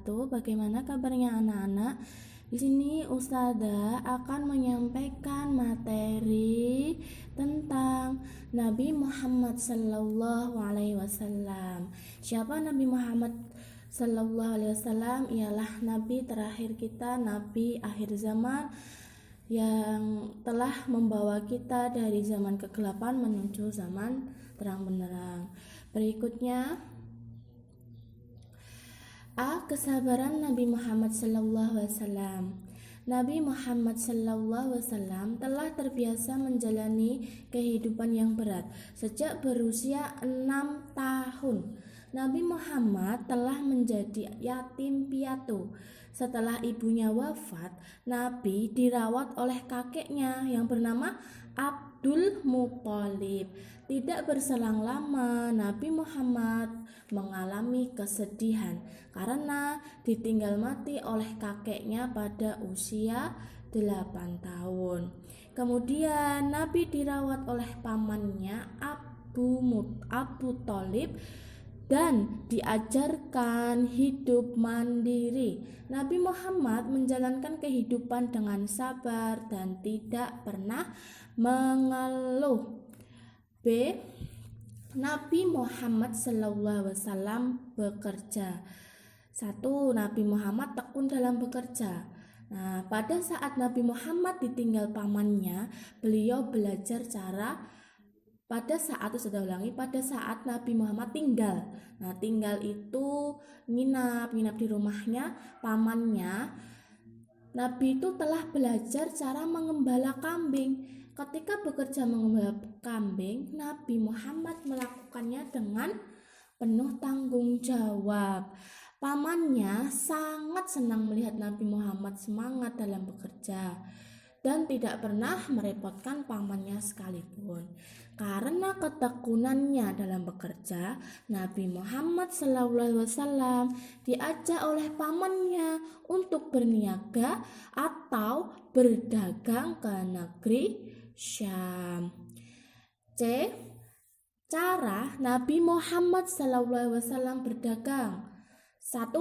wabarakatuh. Bagaimana kabarnya anak-anak? Di sini Ustazah akan menyampaikan materi tentang Nabi Muhammad Sallallahu Alaihi Wasallam. Siapa Nabi Muhammad Sallallahu Alaihi Wasallam? Ialah Nabi terakhir kita, Nabi akhir zaman yang telah membawa kita dari zaman kegelapan menuju zaman terang benderang. Berikutnya, kesabaran Nabi Muhammad SAW. Nabi Muhammad SAW telah terbiasa menjalani kehidupan yang berat sejak berusia 6 tahun. Nabi Muhammad telah menjadi yatim piatu. Setelah ibunya wafat, Nabi dirawat oleh kakeknya yang bernama Abdul Muthalib. Tidak berselang lama, Nabi Muhammad mengalami kesedihan karena ditinggal mati oleh kakeknya pada usia 8 tahun. Kemudian Nabi dirawat oleh pamannya Abu Thalib dan diajarkan hidup mandiri. Nabi Muhammad menjalankan kehidupan dengan sabar dan tidak pernah mengeluh. B. Nabi Muhammad SAW bekerja. 1. Nabi Muhammad tekun dalam bekerja. Pada saat Nabi Muhammad ditinggal pamannya, beliau belajar pada saat Nabi Muhammad tinggal. Tinggal itu nginap di rumahnya pamannya. Nabi itu telah belajar cara mengembala kambing. Ketika bekerja mengembala kambing, Nabi Muhammad melakukannya dengan penuh tanggung jawab. Pamannya sangat senang melihat Nabi Muhammad semangat dalam bekerja dan tidak pernah merepotkan pamannya sekalipun. Karena ketekunannya dalam bekerja, Nabi Muhammad SAW diajak oleh pamannya untuk berniaga atau berdagang ke negeri Syam. C. Cara Nabi Muhammad SAW berdagang. 1.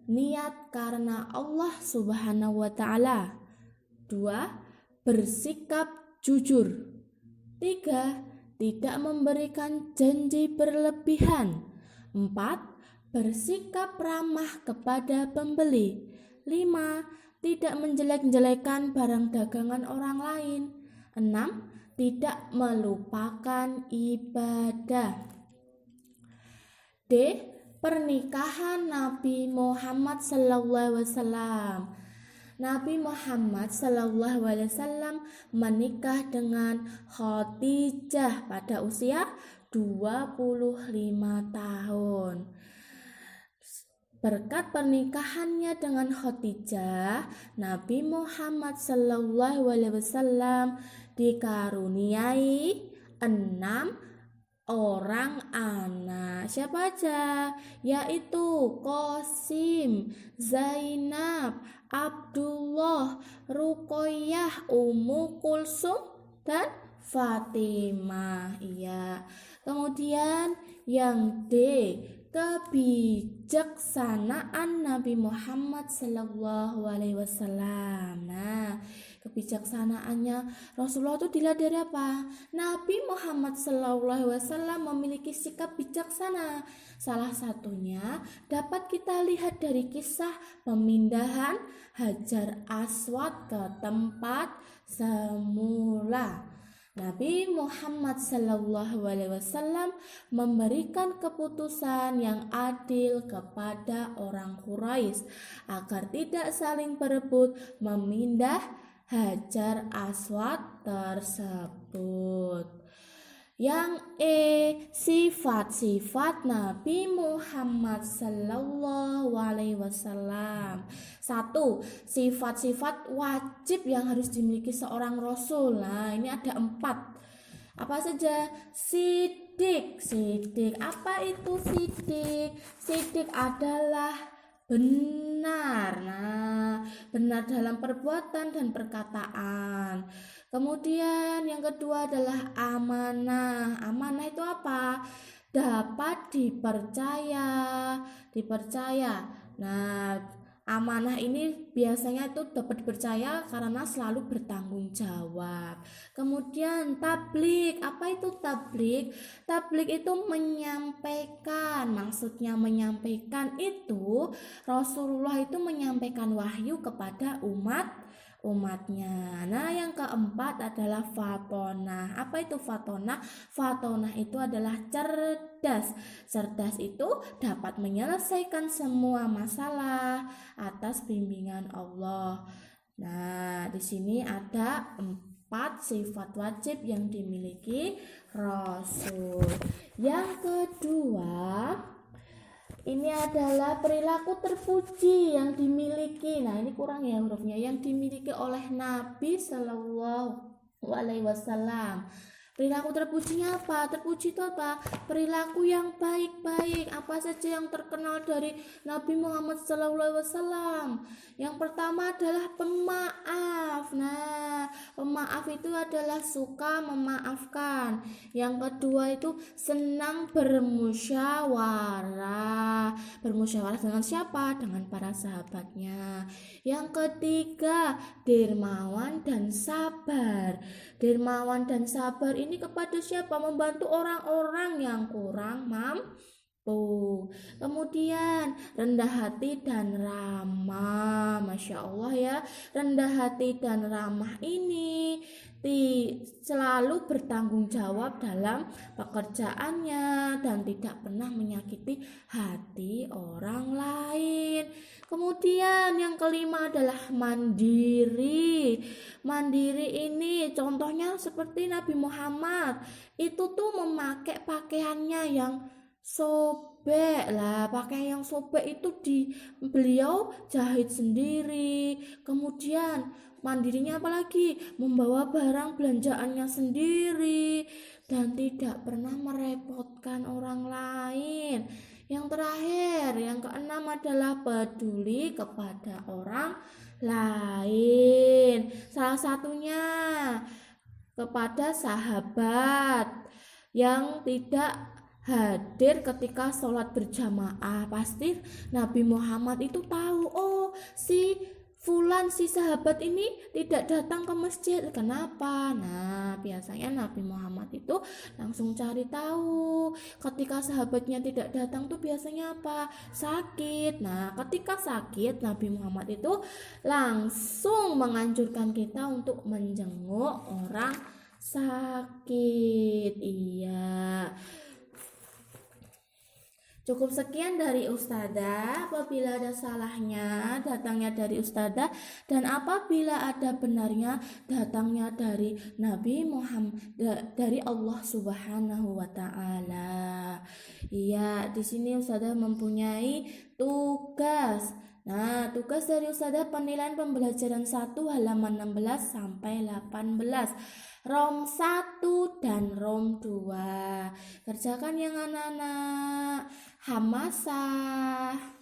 Niat karena Allah Subhanahu wa Ta'ala. 2. Bersikap jujur. 3. Tidak memberikan janji berlebihan. 4. Bersikap ramah kepada pembeli. 5. Tidak menjelek-jelekan barang dagangan orang lain. 6. Tidak melupakan ibadah. D. Pernikahan Nabi Muhammad SAW. Nabi Muhammad SAW menikah dengan Khadijah pada usia 25 tahun. Berkat pernikahannya dengan Khadijah, Nabi Muhammad SAW dikaruniai 6 orang anak. Siapa aja? Yaitu Qasim, Zainab, Abdullah, Ruqayyah, Ummu Kulsum, dan Fatimah. Iya. Kemudian yang D, kebijaksanaan Nabi Muhammad SAW. Kebijaksanaannya Rasulullah itu dilihat dari apa? Nabi Muhammad SAW memiliki sikap bijaksana. Salah satunya dapat kita lihat dari kisah pemindahan Hajar Aswad ke tempat semula. Nabi Muhammad SAW memberikan keputusan yang adil kepada orang Quraisy agar tidak saling berebut memindah Hajar Aswad tersebut. Yang E, sifat-sifat Nabi Muhammad SAW. 1. Sifat-sifat wajib yang harus dimiliki seorang Rasul. Ini ada 4. Apa saja? Sidik. Apa itu sidik? Sidik adalah benar. Benar dalam perbuatan dan perkataan. Kemudian yang kedua adalah amanah. Amanah itu apa? Dapat dipercaya. Nah, amanah ini biasanya itu dapat dipercaya karena selalu bertanggung jawab. Kemudian tablik, apa itu tablik? Tablik itu menyampaikan, maksudnya menyampaikan itu Rasulullah itu menyampaikan wahyu kepada umatnya. Nah, yang keempat adalah fatonah. Apa itu fatonah? Fatonah itu adalah cerdas. Cerdas itu dapat menyelesaikan semua masalah atas bimbingan Allah. Nah, di sini ada 4 sifat wajib yang dimiliki Rasul. Yang kedua, ini adalah perilaku terpuji yang dimiliki. Nah, ini kurang ya hurufnya. Yang dimiliki oleh Nabi Shallallahu Alaihi Wasallam. Perilaku terpujinya apa? Terpuji itu apa? Perilaku yang baik-baik. Apa saja yang terkenal dari Nabi Muhammad SAW? Yang pertama adalah pemaaf. Nah, pemaaf itu adalah suka memaafkan. Yang kedua itu senang bermusyawarah. Bermusyawarah dengan siapa? Dengan para sahabatnya. Yang ketiga, dermawan dan sabar. Dermawan dan sabar ini kepada siapa? Membantu orang-orang yang kurang mampu. Kemudian rendah hati dan ramah. Masya Allah ya, rendah hati dan ramah ini selalu bertanggung jawab dalam pekerjaannya dan tidak pernah menyakiti hati orang lain. Kemudian yang kelima adalah mandiri. Mandiri ini contohnya seperti Nabi Muhammad. Itu tuh memakai pakaiannya yang sobek lah. Pakaian yang sobek itu beliau jahit sendiri. Kemudian mandirinya apalagi membawa barang belanjaannya sendiri dan tidak pernah merepotkan orang lain. Yang terakhir, yang keenam adalah peduli kepada orang lain. Salah satunya kepada sahabat yang tidak hadir ketika sholat berjamaah. Pasti Nabi Muhammad itu tahu, oh si Fulan, si sahabat ini tidak datang ke masjid. Kenapa? Nah, biasanya Nabi Muhammad itu langsung cari tahu. Ketika sahabatnya tidak datang tuh biasanya apa? Sakit. Nah, ketika sakit, Nabi Muhammad itu langsung menganjurkan kita untuk menjenguk orang sakit. Iya. Cukup sekian dari Ustadzah. Apabila ada salahnya, datangnya dari Ustadzah, dan apabila ada benarnya, datangnya dari Nabi Muhammad, dari Allah Subhanahu wa Ta'ala. Iya, di sini Ustadzah mempunyai tugas. Nah, tugas dari Ustadzah penilaian pembelajaran 1 halaman 16 sampai 18. Rom 1 dan Rom 2. Kerjakan yang anak-anak. Hamasah.